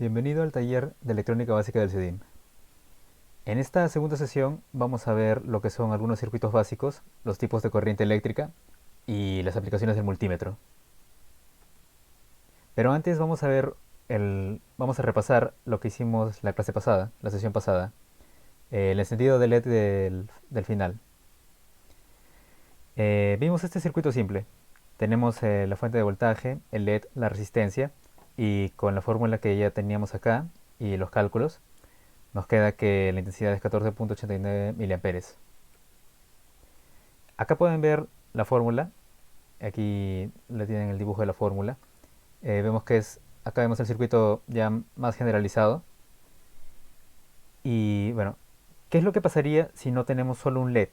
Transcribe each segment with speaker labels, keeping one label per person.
Speaker 1: Bienvenido al taller de electrónica básica del CEDIM. En esta segunda sesión vamos a ver lo que son algunos circuitos básicos, los tipos de corriente eléctrica y las aplicaciones del multímetro. Pero antes vamos a repasar lo que hicimos la clase pasada, la sesión pasada, el encendido de LED del final. Vimos este circuito simple. Tenemos la fuente de voltaje, el LED, la resistencia, y con la fórmula que ya teníamos acá y los cálculos, nos queda que la intensidad es 14.89 miliamperes. Acá pueden ver la fórmula. Aquí le tienen el dibujo de la fórmula. Vemos que acá vemos el circuito ya más generalizado. Y bueno, ¿qué es lo que pasaría si no tenemos solo un LED?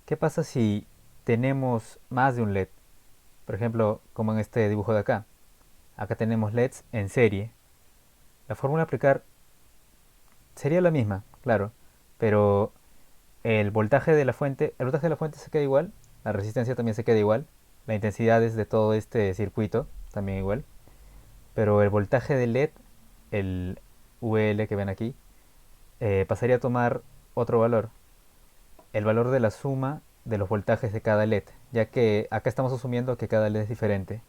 Speaker 1: ¿Qué pasa si tenemos más de un LED? Por ejemplo, como en este dibujo de acá. Acá tenemos LEDs en serie. La fórmula a aplicar sería la misma, claro, pero el voltaje de la fuente se queda igual, la resistencia también se queda igual, la intensidad es de todo este circuito también igual, pero el voltaje del LED, el VL que ven aquí, pasaría a tomar otro valor, el valor de la suma de los voltajes de cada LED, ya que acá estamos asumiendo que cada LED es diferente.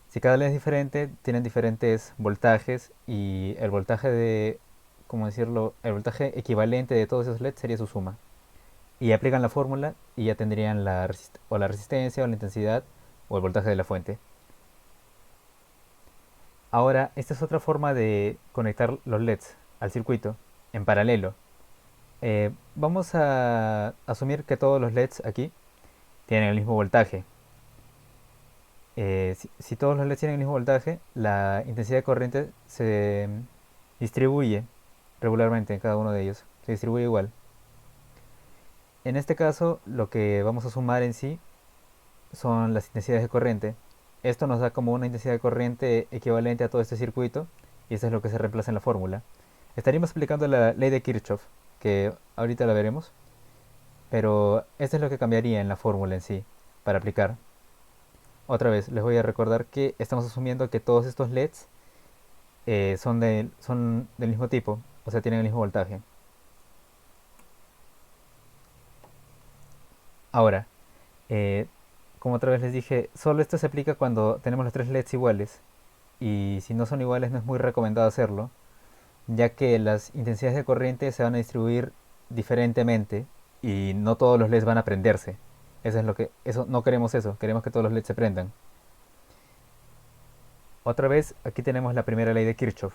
Speaker 1: Si cada LED es diferente, tienen diferentes voltajes y el voltaje ¿cómo decirlo? El voltaje equivalente de todos esos LEDs sería su suma. Y aplican la fórmula y ya tendrían o la resistencia o la intensidad o el voltaje de la fuente. Ahora, esta es otra forma de conectar los LEDs al circuito en paralelo. Vamos a asumir que todos los LEDs aquí tienen el mismo voltaje. Si todos los LEDs tienen el mismo voltaje, la intensidad de corriente se distribuye regularmente en cada uno de ellos. Se distribuye igual. En este caso, lo que vamos a sumar en sí son las intensidades de corriente. Esto nos da como una intensidad de corriente equivalente a todo este circuito y eso es lo que se reemplaza en la fórmula. Estaríamos aplicando la ley de Kirchhoff, que ahorita la veremos, pero esto es lo que cambiaría en la fórmula en sí para aplicar. Otra vez, les voy a recordar que estamos asumiendo que todos estos LEDs son del mismo tipo, o sea, tienen el mismo voltaje. Ahora, eh, como otra vez les dije, solo esto se aplica cuando tenemos los tres LEDs iguales. Y si no son iguales no es muy recomendado hacerlo, ya que las intensidades de corriente se van a distribuir diferentemente y no todos los LEDs van a prenderse. No queremos eso, queremos que todos los LEDs se prendan. Otra vez, aquí tenemos la primera ley de Kirchhoff,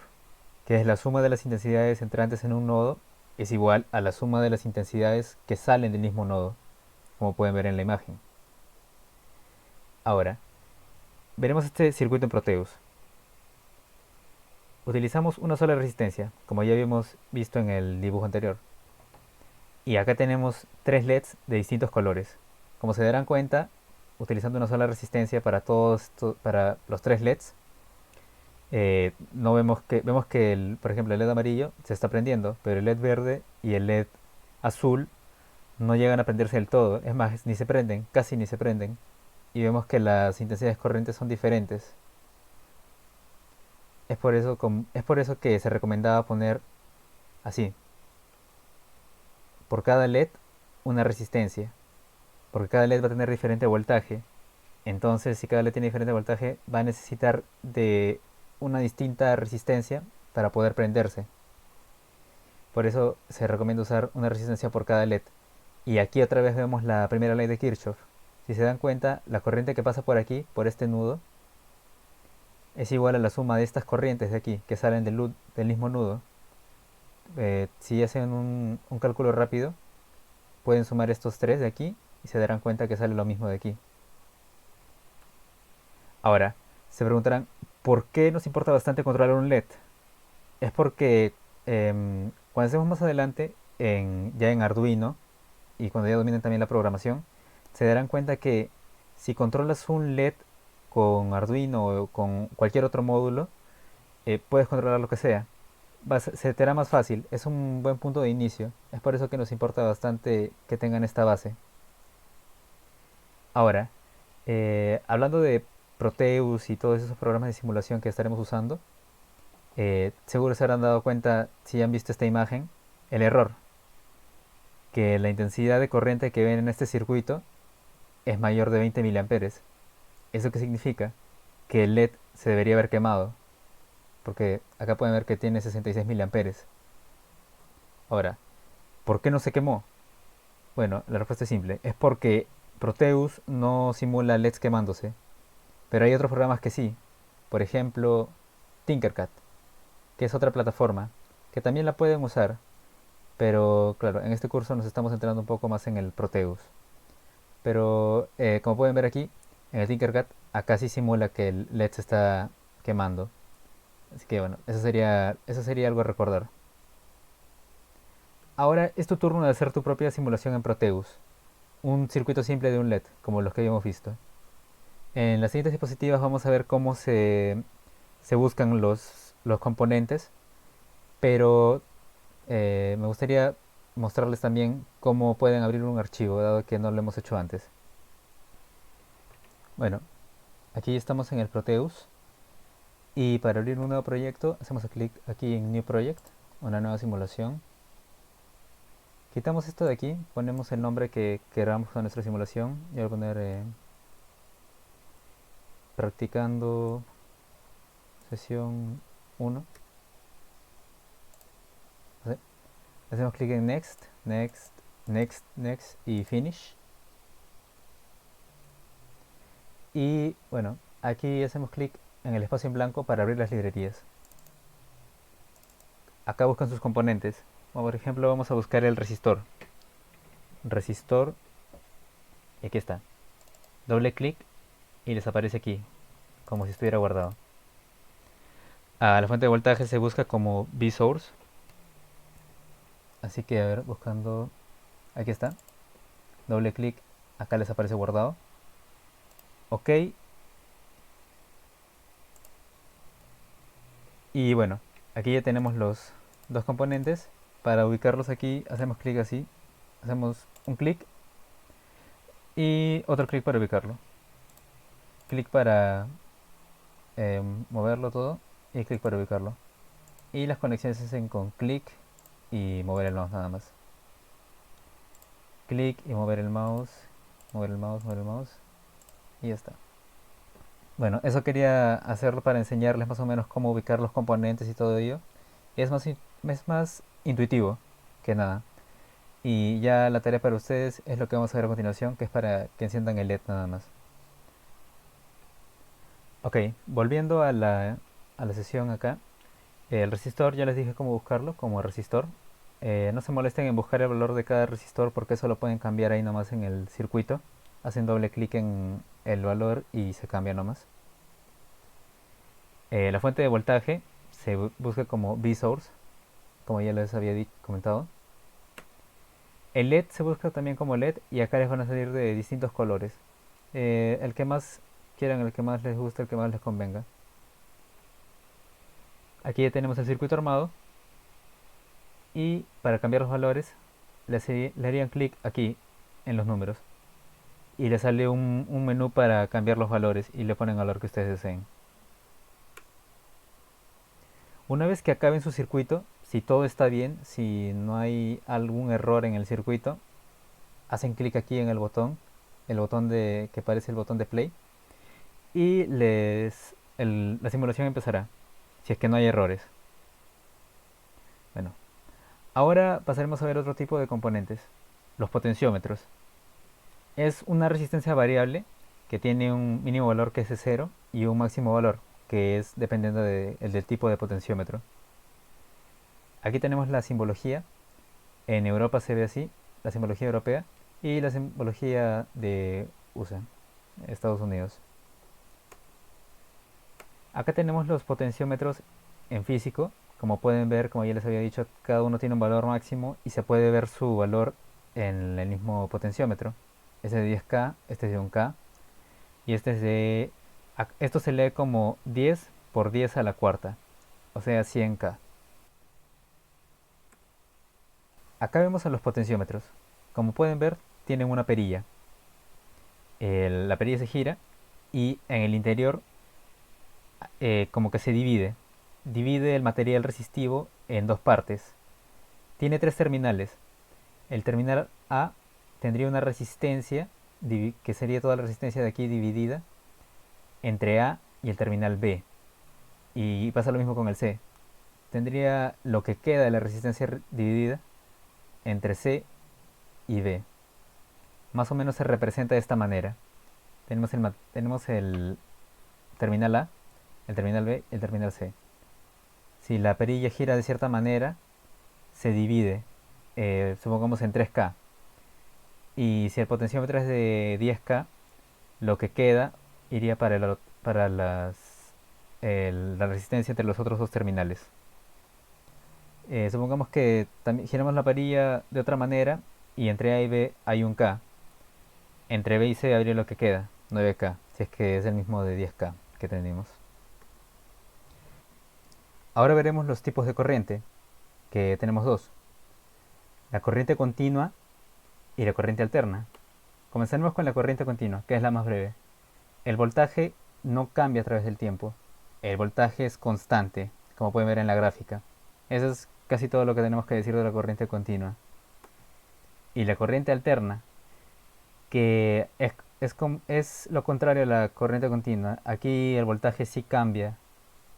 Speaker 1: que es la suma de las intensidades entrantes en un nodo es igual a la suma de las intensidades que salen del mismo nodo, como pueden ver en la imagen. Ahora, veremos este circuito en Proteus. Utilizamos una sola resistencia, como ya habíamos visto en el dibujo anterior. Y acá tenemos tres LEDs de distintos colores. Como se darán cuenta, utilizando una sola resistencia para los tres LEDs, no vemos que por ejemplo el LED amarillo se está prendiendo, pero el LED verde y el LED azul no llegan a prenderse del todo. Es más, ni se prenden, casi ni se prenden. Y vemos que las intensidades corrientes son diferentes. Es por eso que se recomendaba poner así, por cada LED una resistencia, porque cada LED va a tener diferente voltaje. Entonces, si cada LED tiene diferente voltaje, va a necesitar de una distinta resistencia para poder prenderse. Por eso se recomienda usar una resistencia por cada LED. Y aquí otra vez vemos la primera ley de Kirchhoff. Si se dan cuenta, la corriente que pasa por aquí, por este nudo, es igual a la suma de estas corrientes de aquí, que salen del mismo nudo. Si hacen un cálculo rápido, pueden sumar estos tres de aquí y se darán cuenta que sale lo mismo de aquí. Ahora, se preguntarán, ¿por qué nos importa bastante controlar un LED? Es porque cuando estemos más adelante, ya en Arduino, y cuando ya dominen también la programación, se darán cuenta que si controlas un LED con Arduino o con cualquier otro módulo, puedes controlar lo que sea. Se te hará más fácil, es un buen punto de inicio. Es por eso que nos importa bastante que tengan esta base. Ahora, hablando de Proteus y todos esos programas de simulación que estaremos usando, Seguro se habrán dado cuenta, si han visto esta imagen, el error, que la intensidad de corriente que ven en este circuito es mayor de 20 miliamperes. ¿Eso qué significa? Que el LED se debería haber quemado, porque acá pueden ver que tiene 66 miliamperes. Ahora, ¿por qué no se quemó? Bueno, la respuesta es simple. Es porque Proteus no simula LEDs quemándose. Pero hay otros programas que sí. Por ejemplo, Tinkercad, que es otra plataforma, que también la pueden usar. Pero claro, en este curso nos estamos centrando un poco más en el Proteus. Pero como pueden ver aquí, en el Tinkercad, acá sí simula que el LED se está quemando. Así que bueno, eso sería algo a recordar. Ahora es tu turno de hacer tu propia simulación en Proteus. Un circuito simple de un LED, como los que habíamos visto. En las siguientes diapositivas vamos a ver cómo se buscan los componentes, pero me gustaría mostrarles también cómo pueden abrir un archivo, dado que no lo hemos hecho antes. Bueno, aquí estamos en el Proteus y para abrir un nuevo proyecto hacemos clic aquí en New Project, una nueva simulación. Quitamos esto de aquí, ponemos el nombre que queramos a nuestra simulación. Yo voy a poner practicando sesión 1. Hacemos clic en Next, Next, Next, Next y Finish. Y bueno, aquí hacemos clic en el espacio en blanco para abrir las librerías. Acá buscan sus componentes. Por ejemplo, vamos a buscar el resistor. Resistor, y aquí está. Doble clic y les aparece aquí, como si estuviera guardado. La fuente de voltaje se busca como V-Source. Así que a ver, buscando. Aquí está. Doble clic, acá les aparece guardado. Ok. Y bueno, aquí ya tenemos los dos componentes. Para ubicarlos aquí hacemos clic así. Hacemos un clic y otro clic para ubicarlo. Clic para moverlo todo y clic para ubicarlo. Y las conexiones se hacen con clic y mover el mouse nada más. Clic y mover el mouse, mover el mouse, mover el mouse y ya está. Bueno, eso quería hacerlo para enseñarles más o menos cómo ubicar los componentes y todo ello. Es más intuitivo que nada. Y ya la tarea para ustedes es lo que vamos a ver a continuación, que es para que enciendan el LED nada más. Ok, volviendo a la sesión acá. El resistor, ya les dije cómo buscarlo, como resistor. No se molesten en buscar el valor de cada resistor porque eso lo pueden cambiar ahí nomás en el circuito. Hacen doble clic en el valor y se cambia nomás. La fuente de voltaje se busca como V-Source, como ya les había comentado. El LED se busca también como LED y acá les van a salir de distintos colores. El que más quieran, el que más les guste, el que más les convenga. Aquí ya tenemos el circuito armado y para cambiar los valores le harían clic aquí en los números y le sale un menú para cambiar los valores y le ponen el valor que ustedes deseen. Una vez que acaben su circuito, si todo está bien, si no hay algún error en el circuito, hacen clic aquí en el botón que parece el botón de play y la simulación empezará, si es que no hay errores. Bueno, ahora pasaremos a ver otro tipo de componentes, los potenciómetros. Es una resistencia variable que tiene un mínimo valor que es de 0 y un máximo valor que es dependiendo del tipo de potenciómetro. Aquí tenemos la simbología. En Europa se ve así, la simbología europea y la simbología de USA, Estados Unidos. Acá tenemos los potenciómetros en físico. Como pueden ver, como ya les había dicho, cada uno tiene un valor máximo y se puede ver su valor en el mismo potenciómetro. Este es de 10K, este es de 1K y este es de... Esto se lee como 10 por 10 a la cuarta, o sea 100K. Acá vemos a los potenciómetros. Como pueden ver, tienen una perilla. La perilla se gira y en el interior como que se divide. divide el material resistivo en dos partes. Tiene tres terminales. El terminal A tendría una resistencia, que sería toda la resistencia de aquí dividida entre A y el terminal B. Y pasa lo mismo con el C. Tendría lo que queda de la resistencia dividida entre C y B. Más o menos se representa de esta manera. Tenemos el terminal A, el terminal B y el terminal C. Si la perilla gira de cierta manera, se divide, supongamos en 3K. Y si el potenciómetro es de 10K, lo que queda iría para la resistencia entre los otros dos terminales. Supongamos que también giramos la perilla de otra manera y entre A y B hay un K. Entre B y C habría lo que queda, 9K, si es que es el mismo de 10K que tenemos. Ahora veremos los tipos de corriente, que tenemos dos. La corriente continua y la corriente alterna. Comenzaremos con la corriente continua, que es la más breve. El voltaje no cambia a través del tiempo. El voltaje es constante, como pueden ver en la gráfica. Eso es casi todo lo que tenemos que decir de la corriente continua. Y la corriente alterna, que es lo contrario a la corriente continua. Aquí el voltaje sí cambia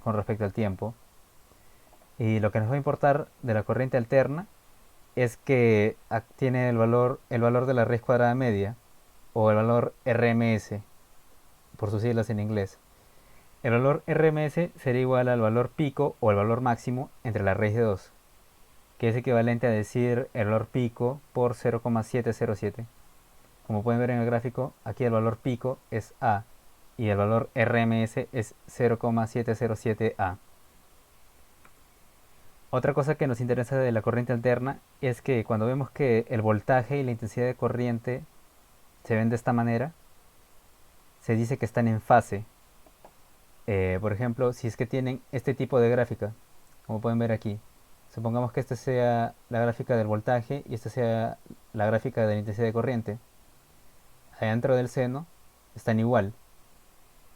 Speaker 1: con respecto al tiempo. Y lo que nos va a importar de la corriente alterna es que tiene el valor de la raíz cuadrada media, o el valor RMS, por sus siglas en inglés. El valor RMS sería igual al valor pico o el valor máximo entre la raíz de 2, que es equivalente a decir el valor pico por 0,707. Como pueden ver en el gráfico, aquí el valor pico es A y el valor RMS es 0,707A. Otra cosa que nos interesa de la corriente alterna es que cuando vemos que el voltaje y la intensidad de corriente se ven de esta manera, se dice que están en fase. Por ejemplo, si es que tienen este tipo de gráfica, como pueden ver aquí, supongamos que esta sea la gráfica del voltaje y esta sea la gráfica de la intensidad de corriente. Adentro del seno están igual,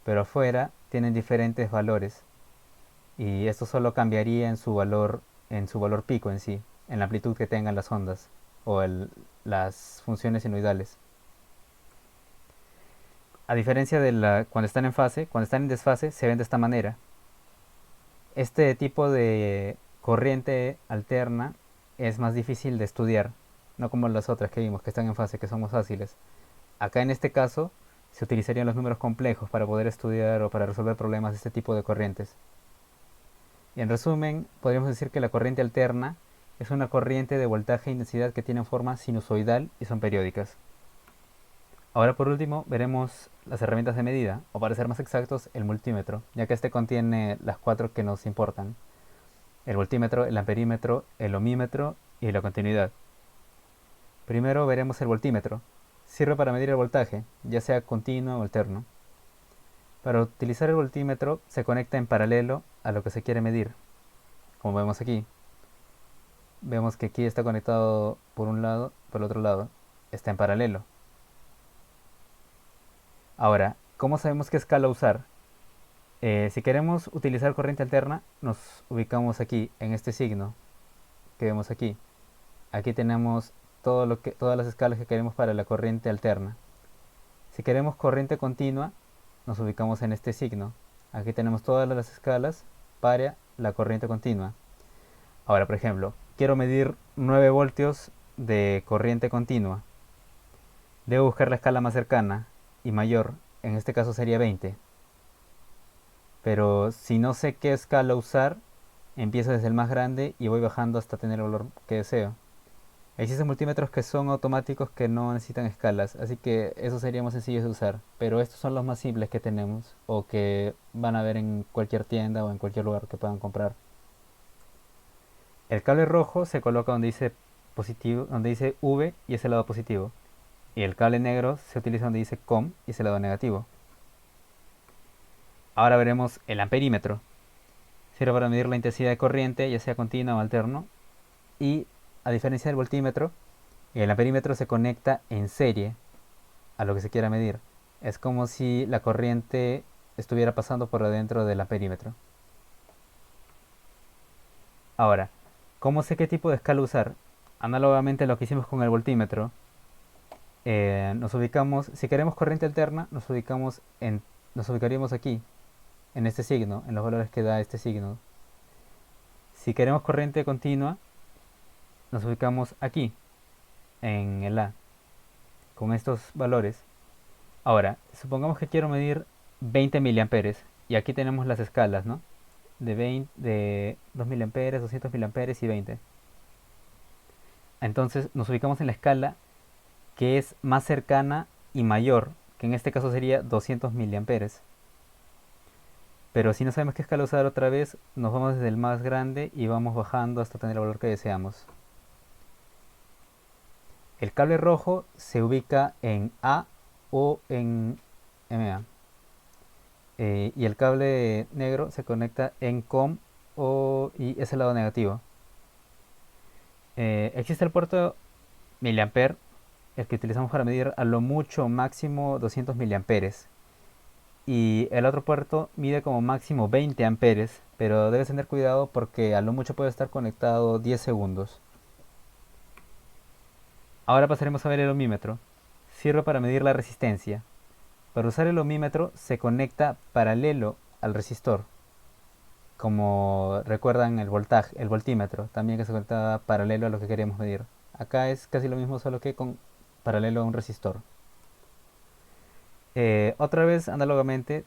Speaker 1: pero afuera tienen diferentes valores y esto solo cambiaría en su valor pico en sí, en la amplitud que tengan las ondas o las funciones sinusoidales. A diferencia de cuando están en fase, cuando están en desfase se ven de esta manera. Este tipo de corriente alterna es más difícil de estudiar, no como las otras que vimos que están en fase, que son más fáciles. Acá en este caso se utilizarían los números complejos para poder estudiar o para resolver problemas de este tipo de corrientes. Y en resumen, podríamos decir que la corriente alterna es una corriente de voltaje e intensidad que tienen forma sinusoidal y son periódicas. Ahora por último veremos las herramientas de medida, o para ser más exactos, el multímetro, ya que este contiene las cuatro que nos importan: el voltímetro, el amperímetro, el ohmímetro y la continuidad. Primero veremos el voltímetro. Sirve para medir el voltaje, ya sea continuo o alterno. Para utilizar el voltímetro se conecta en paralelo a lo que se quiere medir, como vemos aquí. Vemos que aquí está conectado por un lado, por el otro lado está en paralelo. Ahora, ¿cómo sabemos qué escala usar? Si queremos utilizar corriente alterna, nos ubicamos aquí, en este signo que vemos aquí. Aquí tenemos todas las escalas que queremos para la corriente alterna. Si queremos corriente continua, nos ubicamos en este signo. Aquí tenemos todas las escalas para la corriente continua. Ahora, por ejemplo, quiero medir 9 voltios de corriente continua. Debo buscar la escala más cercana y mayor, en este caso sería 20. Pero si no sé qué escala usar, empiezo desde el más grande y voy bajando hasta tener el valor que deseo. Existen multímetros que son automáticos que no necesitan escalas, así que esos serían más sencillos de usar. Pero estos son los más simples que tenemos o que van a ver en cualquier tienda o en cualquier lugar que puedan comprar. El cable rojo se coloca donde dice positivo, donde dice V y es el lado positivo. Y el cable negro se utiliza donde dice COM y es el lado negativo. Ahora veremos el amperímetro. Sirve para medir la intensidad de corriente, ya sea continua o alterno. Y a diferencia del voltímetro, el amperímetro se conecta en serie a lo que se quiera medir. Es como si la corriente estuviera pasando por adentro del amperímetro. Ahora, ¿cómo sé qué tipo de escala usar? Análogamente a lo que hicimos con el voltímetro, nos ubicamos, si queremos corriente alterna, nos ubicaríamos aquí, en este signo, en los valores que da este signo. Si queremos corriente continua, nos ubicamos aquí, en el A, con estos valores. Ahora, supongamos que quiero medir 20 miliamperes, y aquí tenemos las escalas, ¿no? De 2 miliamperes, 200 miliamperes y 20. Entonces nos ubicamos en la escala que es más cercana y mayor, que en este caso sería 200 miliamperes. Pero si no sabemos qué escala usar otra vez, nos vamos desde el más grande y vamos bajando hasta tener el valor que deseamos. El cable rojo se ubica en A o en MA. Y el cable negro se conecta en COM y es el lado negativo. Existe el puerto miliampere, el que utilizamos para medir a lo mucho máximo 200 miliamperes. Y el otro puerto mide como máximo 20 amperes, pero debes tener cuidado porque a lo mucho puede estar conectado 10 segundos. Ahora pasaremos a ver el ohmímetro. Sirve para medir la resistencia. Para usar el ohmímetro se conecta paralelo al resistor, como recuerdan el voltaje, el voltímetro, también que se conecta paralelo a lo que queremos medir. Acá es casi lo mismo, solo que con paralelo a un resistor. Otra vez, análogamente,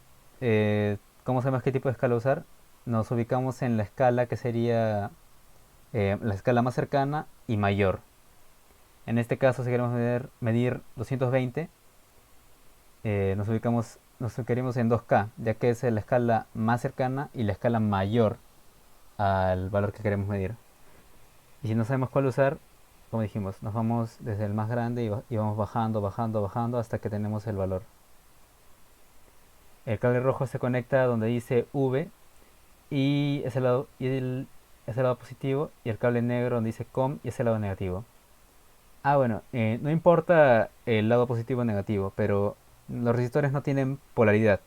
Speaker 1: ¿cómo sabemos qué tipo de escala usar? Nos ubicamos en la escala que sería la escala más cercana y mayor. En este caso, si queremos medir 220, nos ubicaríamos en 2K, ya que es la escala más cercana y la escala mayor al valor que queremos medir. Y si no sabemos cuál usar, como dijimos, nos vamos desde el más grande y vamos bajando, bajando, bajando hasta que tenemos el valor. El cable rojo se conecta donde dice V y es el lado positivo, y el cable negro donde dice COM y es el lado negativo. Bueno, no importa el lado positivo o negativo, pero los resistores no tienen polaridad.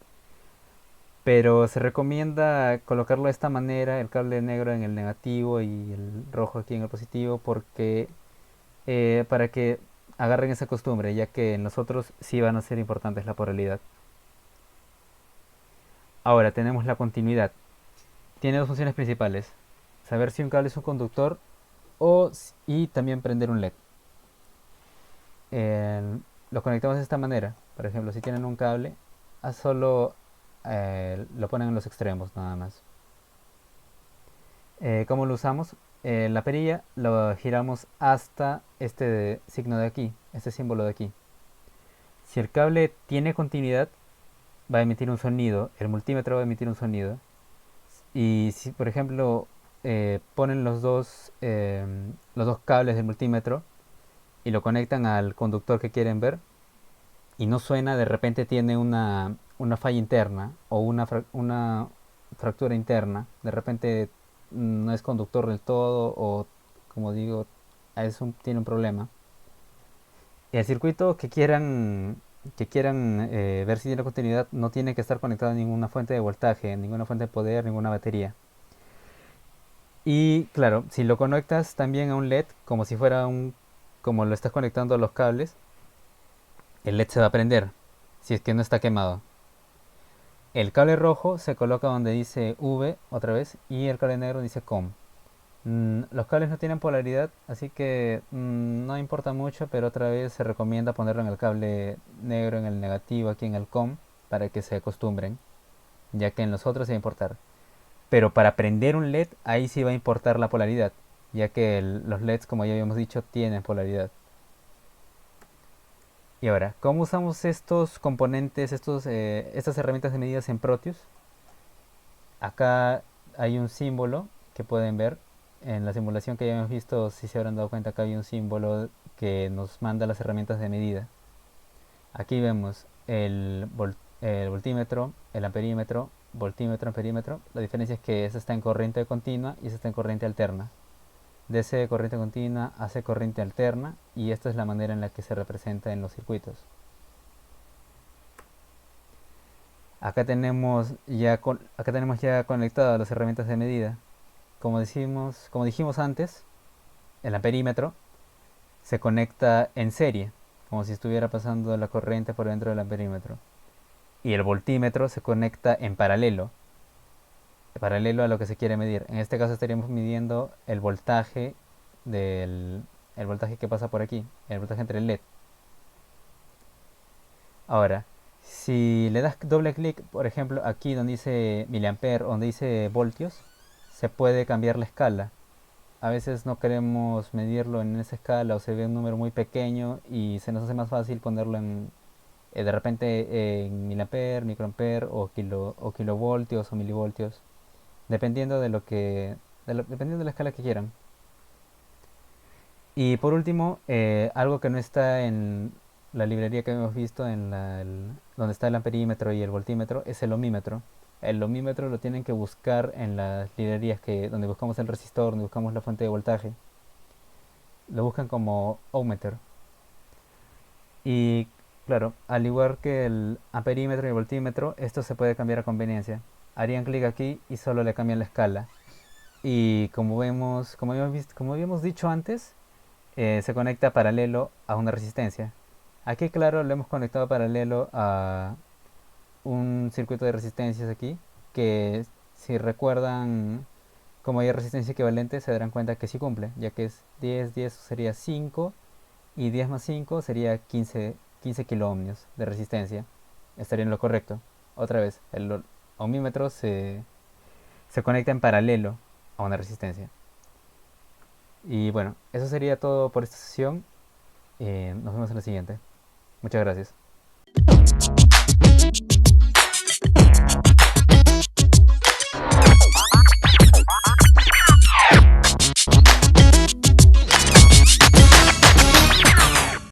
Speaker 1: Pero se recomienda colocarlo de esta manera, el cable negro en el negativo y el rojo aquí en el positivo, porque para que agarren esa costumbre, ya que en los otros sí van a ser importantes la polaridad. Ahora tenemos la continuidad. Tiene dos funciones principales: saber si un cable es un conductor y también prender un LED. Lo conectamos de esta manera. Por ejemplo, si tienen un cable, solo lo ponen en los extremos nada más. ¿Cómo lo usamos? La perilla lo giramos hasta este signo de aquí, este símbolo de aquí. Si el cable tiene continuidad, va a emitir un sonido, el multímetro va a emitir un sonido. Y si, por ejemplo, ponen los dos cables del multímetro y lo conectan al conductor que quieren ver y no suena, de repente tiene una falla interna o una fractura interna, de repente no es conductor del todo o, como digo, tiene un problema. El circuito que quieran ver si tiene continuidad no tiene que estar conectado a ninguna fuente de voltaje, ninguna fuente de poder, ninguna batería. Y claro, si lo conectas también a un LED, como lo estás conectando a los cables, el LED se va a prender, si es que no está quemado. El cable rojo se coloca donde dice V otra vez y el cable negro dice COM. Los cables no tienen polaridad, así que no importa mucho, pero otra vez se recomienda ponerlo en el cable negro, en el negativo, aquí en el COM, para que se acostumbren, ya que en los otros se va a importar. Pero para prender un LED, ahí sí va a importar la polaridad, ya que los LEDs, como ya habíamos dicho, tienen polaridad. Y ahora, ¿cómo usamos estos componentes, estas herramientas de medidas en Proteus? Acá hay un símbolo que pueden ver. En la simulación que ya hemos visto, si se habrán dado cuenta, acá hay un símbolo que nos manda las herramientas de medida. Aquí vemos el voltímetro, el amperímetro, voltímetro, amperímetro. La diferencia es que ese está en corriente continua y ese está en corriente alterna. DC de corriente continua hace corriente alterna, y esta es la manera en la que se representa en los circuitos. Acá tenemos ya conectadas las herramientas de medida. como dijimos antes, el amperímetro se conecta en serie, como si estuviera pasando la corriente por dentro del amperímetro. Y el voltímetro se conecta en paralelo a lo que se quiere medir. En este caso estaríamos midiendo el voltaje que pasa por aquí, el voltaje entre el LED. Ahora, si le das doble clic, por ejemplo, aquí donde dice miliampere, donde dice voltios, se puede cambiar la escala. A veces no queremos medirlo en esa escala o se ve un número muy pequeño y se nos hace más fácil ponerlo de repente en miliampere, microampere o kilovoltios o milivoltios, dependiendo dependiendo de la escala que quieran. Y por último, algo que no está en la librería que hemos visto, donde está el amperímetro y el voltímetro, es el ohmímetro. El ohmímetro lo tienen que buscar en las librerías donde buscamos el resistor, donde buscamos la fuente de voltaje. Lo buscan como ohmmeter. Y claro, al igual que el amperímetro y el voltímetro, esto se puede cambiar a conveniencia. Harían clic aquí y solo le cambian la escala. Y como habíamos dicho antes, se conecta paralelo a una resistencia. Aquí, claro, lo hemos conectado paralelo a un circuito de resistencias aquí, que si recuerdan como hay resistencia equivalente, se darán cuenta que sí cumple, ya que es 10 sería 5 y 10 más 5 sería 15 kiloohmios de resistencia. Estaría en lo correcto. Otra vez, el ohmímetro se conecta en paralelo a una resistencia. Y bueno, eso sería todo por esta sesión. Nos vemos en la siguiente. Muchas gracias.